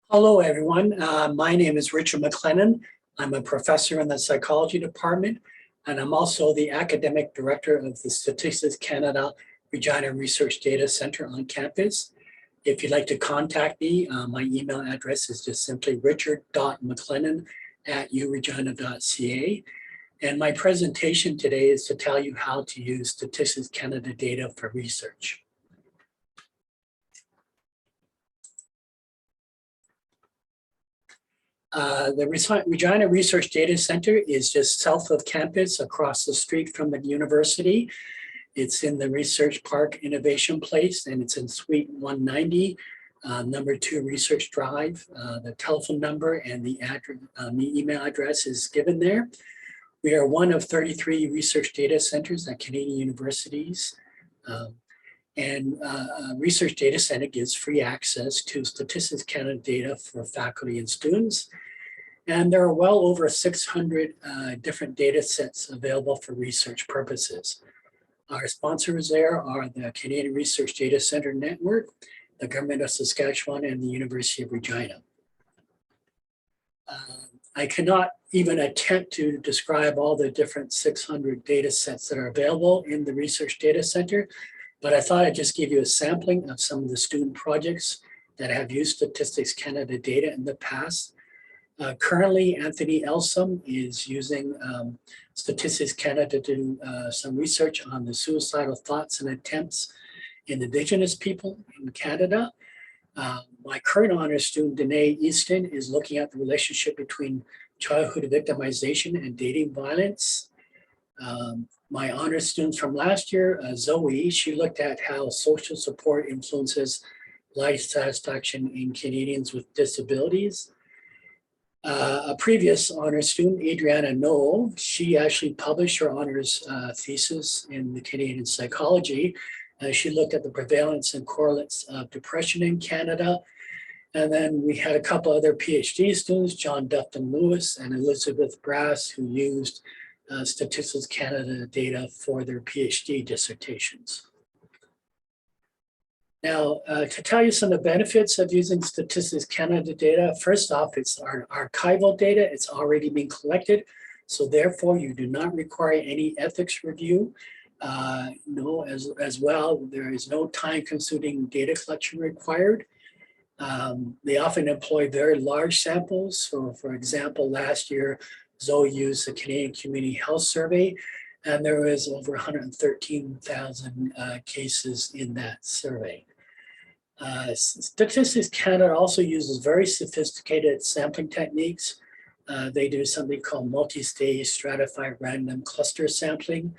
Hello, everyone. My name is Richard MacLennan. I'm a professor in the psychology department, and I'm also the academic director of the Statistics Canada Regina Research Data Center on campus. If you'd like to contact me, my email address is just simply richard.mclennan@uregina.ca. And my presentation today is to tell you how to use Statistics Canada data for research. The Regina Research Data Center is just south of campus, across the street from the university. It's in the Research Park Innovation Place, and it's in Suite 190, number 2 Research Drive. The telephone number and the email address is given there. We are one of 33 research data centers at Canadian universities. Research Data Center gives free access to Statistics Canada data for faculty and students. And there are well over 600 different data sets available for research purposes. Our sponsors there are the Canadian Research Data Center Network, the Government of Saskatchewan, and the University of Regina. I cannot even attempt to describe all the different 600 data sets that are available in the Research Data Center, but I thought I'd just give you a sampling of some of the student projects that have used Statistics Canada data in the past. Currently, Anthony Elsom is using Statistics Canada to do some research on the suicidal thoughts and attempts in Indigenous people in Canada. My current honors student, Danae Easton, is looking at the relationship between childhood victimization and dating violence. My honors students from last year, Zoe, she looked at how social support influences life satisfaction in Canadians with disabilities. A previous honors student, Adriana Noel, she actually published her honors thesis in the Canadian Psychology. She looked at the prevalence and correlates of depression in Canada. And then we had a couple other PhD students, John Dufton Lewis and Elizabeth Brass, who used Statistics Canada data for their PhD dissertations. Now, to tell you some of the benefits of using Statistics Canada data, first off, it's our archival data. It's already been collected. So therefore, you do not require any ethics review. As well, there is no time-consuming data collection required. They often employ very large samples. So for example, last year, Zoe used the Canadian Community Health Survey, and there was over 113,000 cases in that survey. Statistics Canada also uses very sophisticated sampling techniques. They do something called multi-stage stratified random cluster sampling.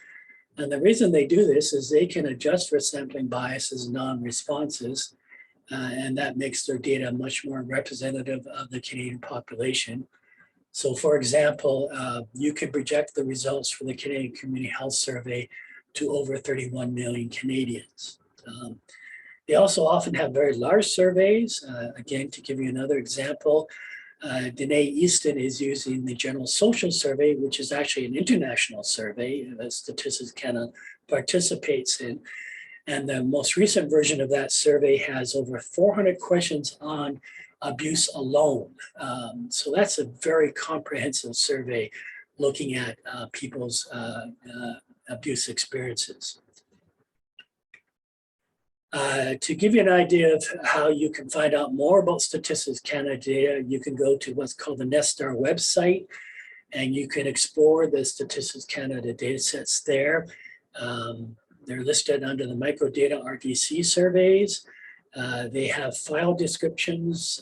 And the reason they do this is they can adjust for sampling biases and non-responses, and that makes their data much more representative of the Canadian population. So for example, you could project the results for the Canadian Community Health Survey to over 31 million Canadians. They also often have very large surveys. Again, to give you another example, Danae Easton is using the General Social Survey, which is actually an international survey that Statistics Canada participates in. And the most recent version of that survey has over 400 questions on abuse alone. So that's a very comprehensive survey looking at people's abuse experiences. To give you an idea of how you can find out more about Statistics Canada data, you can go to what's called the Nestar website, and you can explore the Statistics Canada data sets there. They're listed under the microdata RDC surveys. They have file descriptions,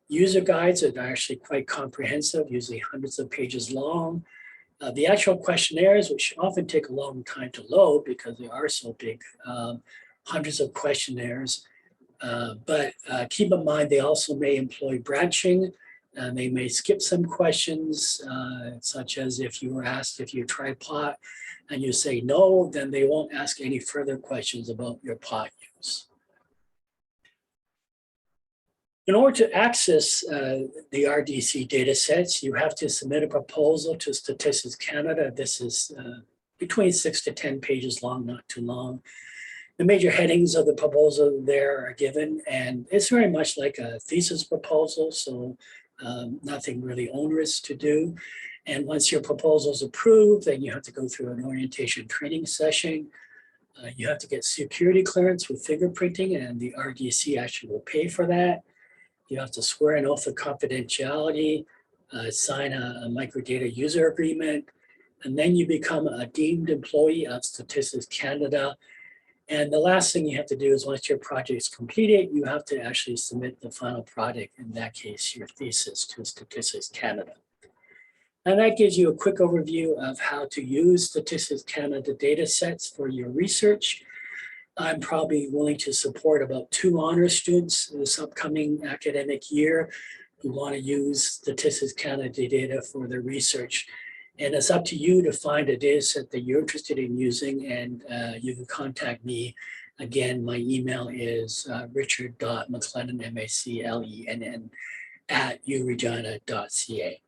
user guides that are actually quite comprehensive, usually hundreds of pages long. The actual questionnaires, which often take a long time to load because they are so big, hundreds of questionnaires. But keep in mind, they also may employ branching, and they may skip some questions, such as if you were asked if you tried pot and you say no, then they won't ask any further questions about your pot use. In order to access the RDC data sets, you have to submit a proposal to Statistics Canada. This is between 6 to 10 pages long, not too long. The major headings of the proposal there are given, and it's very much like a thesis proposal, so nothing really onerous to do. And once your proposal is approved, then you have to go through an orientation training session. You have to get security clearance with fingerprinting, and the RDC actually will pay for that. You have to swear an oath of confidentiality, sign a microdata user agreement, and then you become a deemed employee of Statistics Canada. And the last thing you have to do is once your project is completed, you have to actually submit the final product, in that case, your thesis, to Statistics Canada. And that gives you a quick overview of how to use Statistics Canada data sets for your research. I'm probably willing to support about 2 honors students this upcoming academic year who want to use Statistics Canada data for their research. And it's up to you to find a data set that you're interested in using, and you can contact me. Again, my email is richard.mclennan, MacLennan, @uregina.ca.